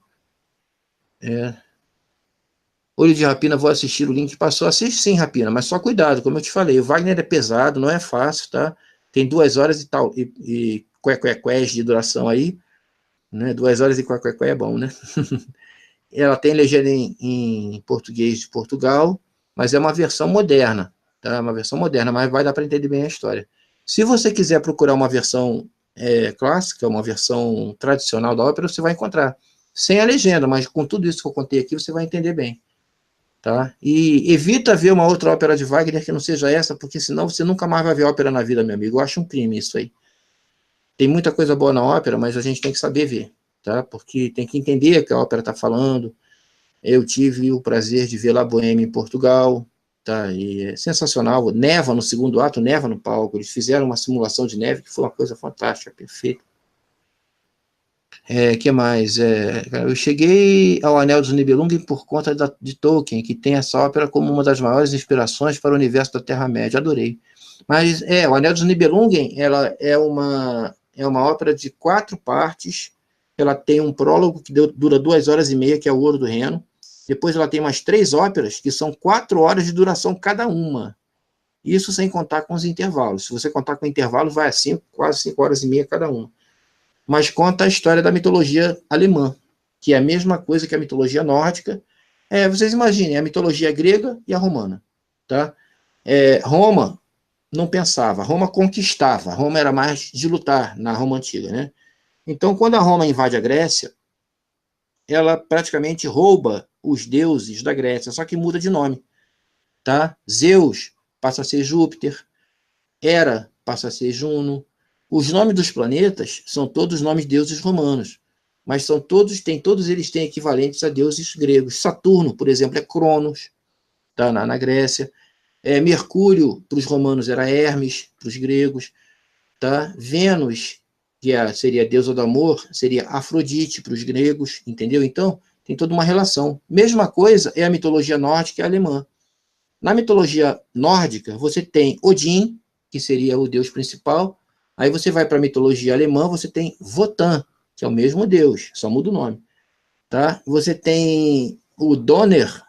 Olho de Rapina, vou assistir, o link passou. Assiste sim, Rapina, mas só cuidado, como eu te falei, o Wagner é pesado, não é fácil, tá? Tem 2 horas e tal, e qués de duração aí, né? 2 horas e é bom, né? Ela tem legenda em português de Portugal, mas é uma versão moderna, tá? Uma versão moderna, mas vai dar para entender bem a história. Se você quiser procurar uma versão clássica, uma versão tradicional da ópera, você vai encontrar. Sem a legenda, mas com tudo isso que eu contei aqui, você vai entender bem. Tá? E evita ver uma outra ópera de Wagner que não seja essa, porque senão você nunca mais vai ver ópera na vida, meu amigo. Eu acho um crime isso aí. Tem muita coisa boa na ópera, mas a gente tem que saber ver, tá? Porque tem que entender o que a ópera está falando. Eu tive o prazer de ver La Bohème em Portugal, tá? E é sensacional. Neva no segundo ato, neva no palco. Eles fizeram uma simulação de neve que foi uma coisa fantástica, perfeita. Que mais? Eu cheguei ao Anel dos Nibelungen por conta de Tolkien, que tem essa ópera como uma das maiores inspirações para o universo da Terra-média. Adorei. Mas, o Anel dos Nibelungen, ela é uma ópera de 4 partes. Ela tem um prólogo que dura 2 horas e meia, que é o Ouro do Reno. Depois ela tem umas 3 óperas, que são 4 horas de duração cada uma. Isso sem contar com os intervalos. Se você contar com intervalos, vai a quase 5 horas e meia cada uma. Mas conta a história da mitologia alemã, que é a mesma coisa que a mitologia nórdica. Vocês imaginem, a mitologia grega e a romana. Tá? Roma não pensava, Roma conquistava, Roma era mais de lutar na Roma antiga. Né? Então, quando a Roma invade a Grécia, ela praticamente rouba os deuses da Grécia, só que muda de nome. Tá? Zeus passa a ser Júpiter, Hera passa a ser Juno. Os nomes dos planetas são todos nomes de deuses romanos, mas todos eles têm equivalentes a deuses gregos. Saturno, por exemplo, é Cronos, tá? na Grécia. Mercúrio, para os romanos, era Hermes, para os gregos. Tá? Vênus, que seria a deusa do amor, seria Afrodite para os gregos, entendeu? Então, tem toda uma relação. Mesma coisa é a mitologia nórdica e alemã. Na mitologia nórdica, você tem Odin, que seria o deus principal. Aí você vai para a mitologia alemã, você tem Wotan, que é o mesmo deus, só muda o nome. Tá? Você tem o Donner.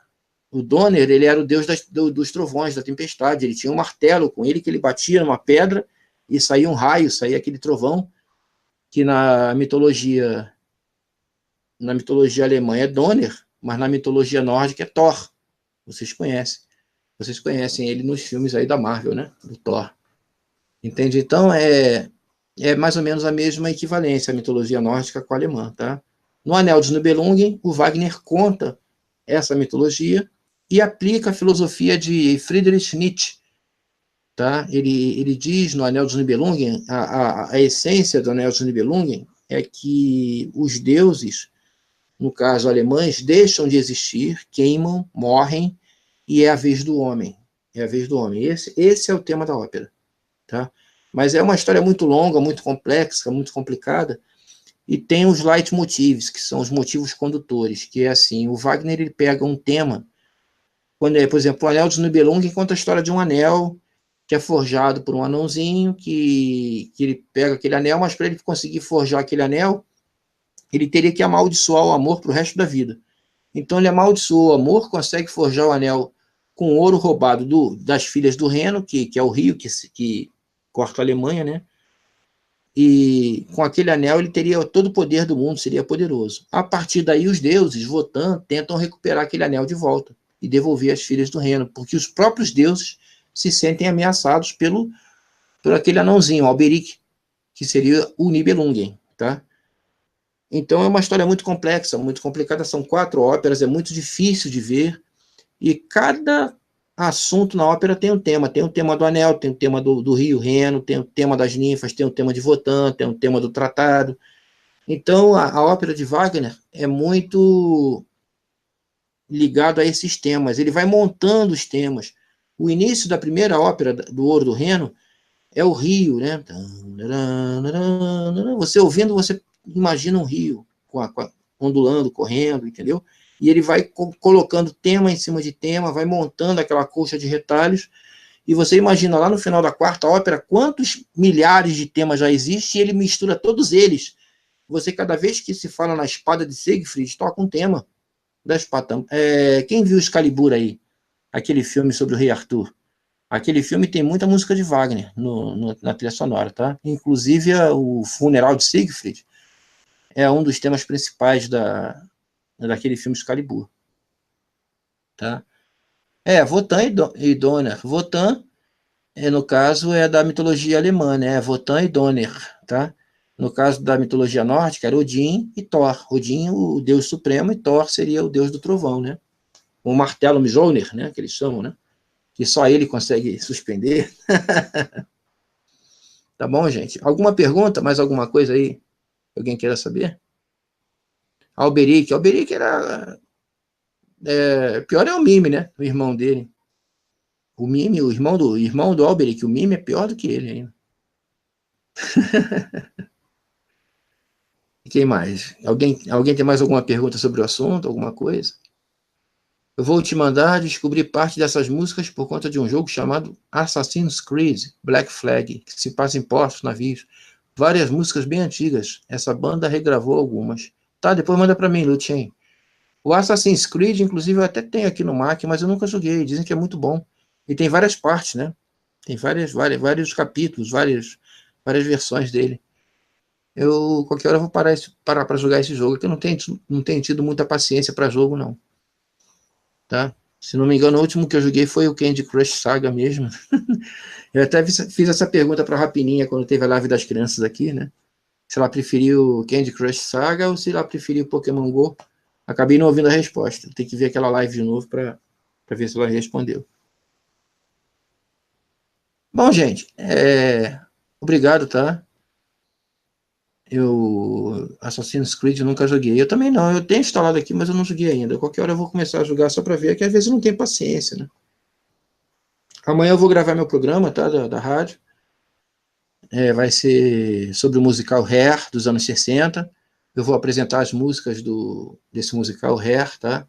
O Donner, ele era o deus dos trovões, da tempestade. Ele tinha um martelo com ele que ele batia numa pedra e saía um raio, saía aquele trovão, que na mitologia alemã é Donner, mas na mitologia nórdica é Thor. Vocês conhecem ele nos filmes aí da Marvel, né? Do Thor. Entende? Então, é mais ou menos a mesma equivalência, a mitologia nórdica com a alemã, tá? No Anel dos Nibelungen, o Wagner conta essa mitologia e aplica a filosofia de Friedrich Nietzsche, tá? Ele diz no Anel dos Nibelungen, a essência do Anel dos Nibelungen é que os deuses, no caso alemães, deixam de existir, queimam, morrem, e é a vez do homem. É a vez do homem. Esse é o tema da ópera, tá? Mas é uma história muito longa, muito complexa, muito complicada, e tem os leitmotivs, que são os motivos condutores, que é assim, o Wagner ele pega um tema, quando é, por exemplo, o Anel dos Nibelungen conta a história de um anel que é forjado por um anãozinho, que ele pega aquele anel, mas para ele conseguir forjar aquele anel, ele teria que amaldiçoar o amor para o resto da vida. Então ele amaldiçoou o amor, consegue forjar o anel com ouro roubado das filhas do Reno, que é o rio que corta a Alemanha, né? E com aquele anel ele teria todo o poder do mundo, seria poderoso. A partir daí os deuses, Votan, tentam recuperar aquele anel de volta e devolver as filhas do Reno, porque os próprios deuses se sentem ameaçados por aquele anãozinho, Alberic, que seria o Nibelungen, tá? Então é uma história muito complexa, muito complicada, são 4 óperas, é muito difícil de ver, e cada assunto na ópera tem um tema do anel, tem um tema do rio Reno, tem um tema das ninfas, tem um tema de Wotan, tem um tema do tratado. Então a ópera de Wagner é muito ligado a esses temas, ele vai montando os temas. O início da primeira ópera do Ouro do Reno é o rio, né? Você ouvindo, você imagina um rio ondulando, correndo, entendeu? E ele vai colocando tema em cima de tema, vai montando aquela colcha de retalhos, e você imagina lá no final da quarta ópera quantos milhares de temas já existem, e ele mistura todos eles. Você, cada vez que se fala na espada de Siegfried, toca um tema da espada. Quem viu Excalibur aí? Aquele filme sobre o rei Arthur. Aquele filme tem muita música de Wagner na trilha sonora, tá? Inclusive o funeral de Siegfried é um dos temas principais daquele filme Excalibur, tá? Wotan e Donner. Wotan, no caso, é da mitologia alemã, né? Wotan e Donner, tá? No caso da mitologia nórdica, era Odin e Thor. Odin, o deus supremo, e Thor seria o deus do trovão, né? O martelo Mjolnir, né? Que eles chamam, né? Que só ele consegue suspender. Tá bom, gente? Alguma pergunta? Mais alguma coisa aí? Alguém queira saber? Alberic. Alberic era... pior é o Mime, né? O irmão dele. O Mime, o irmão do Alberic. O Mime é pior do que ele ainda. E quem mais? Alguém tem mais alguma pergunta sobre o assunto? Alguma coisa? Eu vou te mandar descobrir parte dessas músicas por conta de um jogo chamado Assassin's Creed Black Flag, que se passa em portos, navios. Várias músicas bem antigas. Essa banda regravou algumas. Tá, depois manda para mim, Lutien. O Assassin's Creed, inclusive, eu até tenho aqui no Mac, mas eu nunca joguei. Dizem que é muito bom. E tem várias partes, né? Tem vários capítulos, várias versões dele. Eu, qualquer hora, eu vou parar para jogar esse jogo, que eu não tenho tido muita paciência para jogo, não. Tá? Se não me engano, o último que eu joguei foi o Candy Crush Saga mesmo. Eu até fiz essa pergunta para a Rapininha quando teve a live das crianças aqui, né? Se ela preferiu Candy Crush Saga ou se ela preferiu Pokémon GO. Acabei não ouvindo a resposta. Tem que ver aquela live de novo para ver se ela respondeu. Bom, gente, obrigado, tá? Assassin's Creed eu nunca joguei. Eu também não. Eu tenho instalado aqui, mas eu não joguei ainda. Qualquer hora eu vou começar a jogar só para ver, que às vezes eu não tenho paciência, né? Amanhã eu vou gravar meu programa, tá? Da rádio. Vai ser sobre o musical Hair, dos anos 60. Eu vou apresentar as músicas desse musical Hair, tá?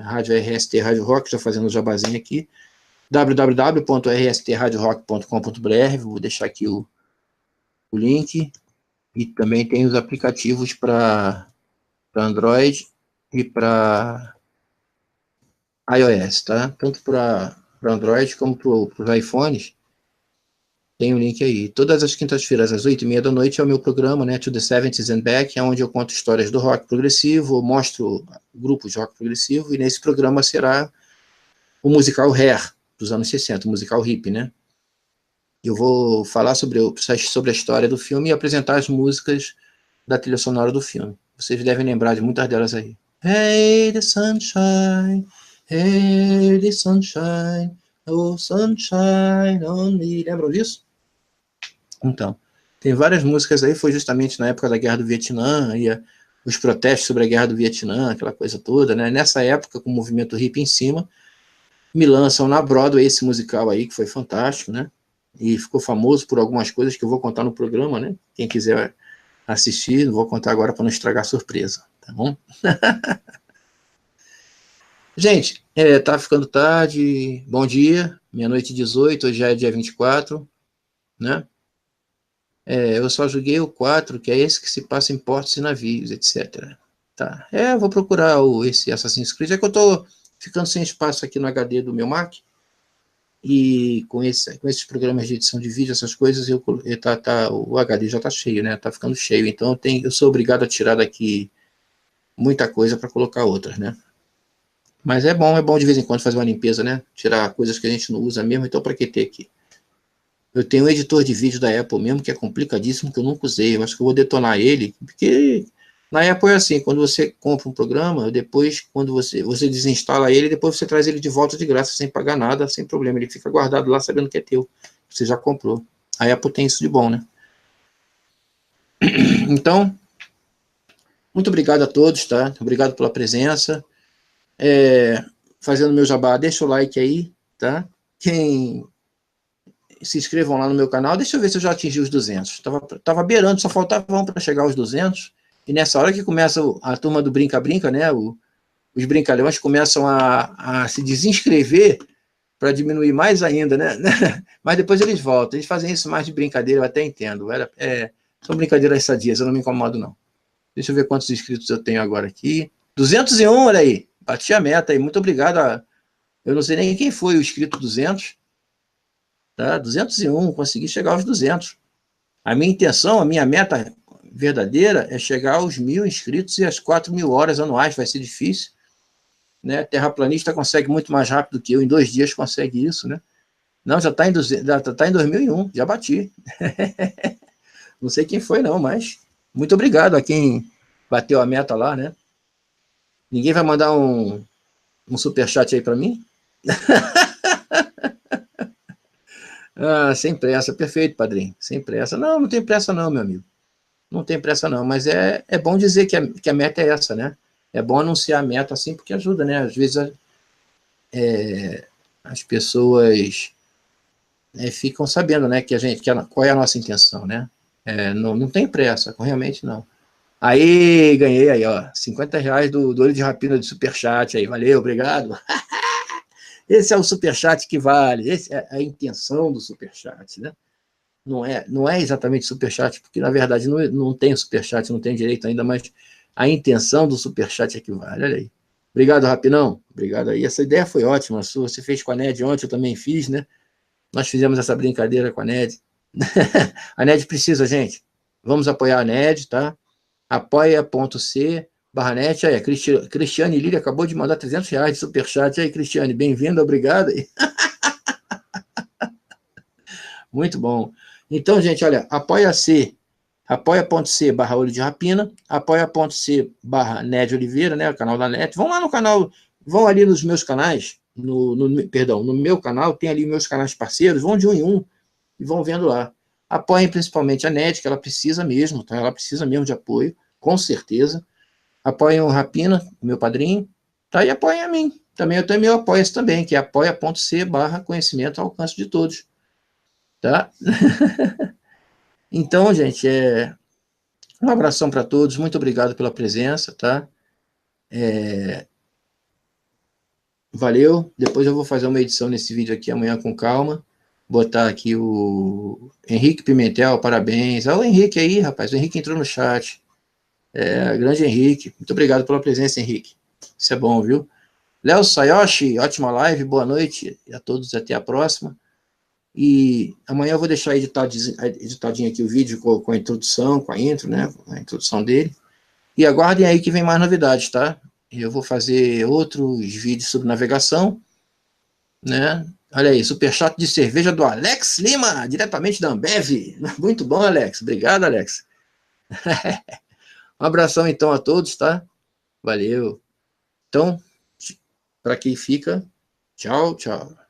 Rádio RST Rádio Rock, estou fazendo o jabazinho aqui. www.rstradiorock.com.br, vou deixar aqui o link. E também tem os aplicativos para Android e para iOS, tá? Tanto para Android como para os iPhones. Tem o link aí. Todas as quintas-feiras, às 8h30 da noite, é o meu programa, né? To the 70s and Back, é onde eu conto histórias do rock progressivo, mostro grupos de rock progressivo, e nesse programa será o musical Hair, dos anos 60, o musical hip, né? Eu vou falar sobre a história do filme e apresentar as músicas da trilha sonora do filme. Vocês devem lembrar de muitas delas aí. Hey, the sunshine, Oh, sunshine on me. Lembram disso? Então, tem várias músicas aí, foi justamente na época da Guerra do Vietnã, e os protestos sobre a Guerra do Vietnã, aquela coisa toda, né? Nessa época, com o movimento hippie em cima, me lançam na Broadway esse musical aí, que foi fantástico, né? E ficou famoso por algumas coisas que eu vou contar no programa, né? Quem quiser assistir, não vou contar agora para não estragar a surpresa, tá bom? Gente, tá ficando tarde, bom dia, meia-noite e 18, hoje já é dia 24, né? Eu só joguei o 4, que é esse que se passa em portos e navios, etc. Tá. Eu vou procurar esse Assassin's Creed, é que eu tô ficando sem espaço aqui no HD do meu Mac, e com esses programas de edição de vídeo, essas coisas, o HD já tá cheio, né? Tá ficando cheio, então eu sou obrigado a tirar daqui muita coisa para colocar outras, né? Mas é bom de vez em quando fazer uma limpeza, né? Tirar coisas que a gente não usa mesmo, então para que ter aqui? Eu tenho um editor de vídeo da Apple mesmo, que é complicadíssimo, que eu nunca usei. Eu acho que eu vou detonar ele, porque na Apple é assim, quando você compra um programa, depois, quando você desinstala ele, depois você traz ele de volta de graça, sem pagar nada, sem problema. Ele fica guardado lá, sabendo que é teu. Você já comprou. A Apple tem isso de bom, né? Então, muito obrigado a todos, tá? Obrigado pela presença. Fazendo meu jabá, deixa o like aí, tá? Quem se inscrevam lá no meu canal. Deixa eu ver se eu já atingi os 200. Tava beirando, só faltava um para chegar aos 200. E nessa hora que começa a turma do Brinca-Brinca, né? Os brincalhões começam a se desinscrever para diminuir mais ainda, né? Mas depois eles voltam. Eles fazem isso mais de brincadeira, eu até entendo. São brincadeiras sadias, eu não me incomodo, não. Deixa eu ver quantos inscritos eu tenho agora aqui. 201, olha aí. Bati a meta aí. Muito obrigado. Eu não sei nem quem foi o inscrito 200. Tá? 201, consegui chegar aos 200. A minha intenção, a minha meta verdadeira é chegar aos 1.000 inscritos e às 4.000 horas anuais. Vai ser difícil, né? Terraplanista consegue muito mais rápido que eu, em 2 dias consegue isso, né? Não, já está em 2001, já bati. Não sei quem foi, não, mas muito obrigado a quem bateu a meta lá, né? Ninguém vai mandar um superchat aí para mim? Sem pressa, perfeito, padrinho, sem pressa. Não, não tem pressa não, meu amigo. Não tem pressa não, mas é bom dizer que a meta é essa, né? É bom anunciar a meta assim, porque ajuda, né? Às vezes as pessoas ficam sabendo, né, qual é a nossa intenção, né? Não tem pressa, realmente não. Aí, ganhei aí, ó, R$ 50 do Olho de Rapina de Superchat aí, valeu, obrigado. Esse é o Superchat que vale, esse é a intenção do Superchat, né? Não é exatamente superchat, porque na verdade não tem superchat, não tem direito ainda, mas a intenção do superchat é que vale, olha aí. Obrigado, Rapinão. Obrigado aí. Essa ideia foi ótima, a sua. Você fez com a Ned ontem, eu também fiz, né? Nós fizemos essa brincadeira com a Ned. A Ned precisa, gente. Vamos apoiar a Ned, tá? apoia.c/net. Aí, a Cristiane Lili acabou de mandar R$ 300 de superchat. Aí, Cristiane, bem-vinda, obrigado. Muito bom. Então, gente, olha, apoia.c/olho de rapina, apoia.c/Ned Oliveira, né, o canal da Net. Vão lá no canal, vão ali nos meus canais, perdão, no meu canal, tem ali meus canais parceiros, vão de um em um e vão vendo lá. Apoiem principalmente a Net, que ela precisa mesmo, tá? Ela precisa mesmo de apoio, com certeza. Apoiem o Rapina, meu padrinho, tá? E apoiem a mim. Também eu tenho meu apoia-se também, que é apoia.c/conhecimento ao alcance de todos, tá? Então, gente, um abração para todos, muito obrigado pela presença, tá? Valeu. Depois eu vou fazer uma edição nesse vídeo aqui amanhã com calma. Botar aqui o Henrique Pimentel, parabéns. Olha o Henrique aí, rapaz. O Henrique entrou no chat. Grande Henrique. Muito obrigado pela presença, Henrique. Isso é bom, viu? Léo Sayoshi, ótima live, boa noite a todos, até a próxima. E amanhã eu vou deixar editadinho aqui o vídeo com a introdução, com a intro, né? A introdução dele. E aguardem aí que vem mais novidades, tá? Eu vou fazer outros vídeos sobre navegação, né? Olha aí, superchat de cerveja do Alex Lima, diretamente da Ambev. Muito bom, Alex. Obrigado, Alex. Um abração, então, a todos, tá? Valeu. Então, para quem fica, tchau, tchau.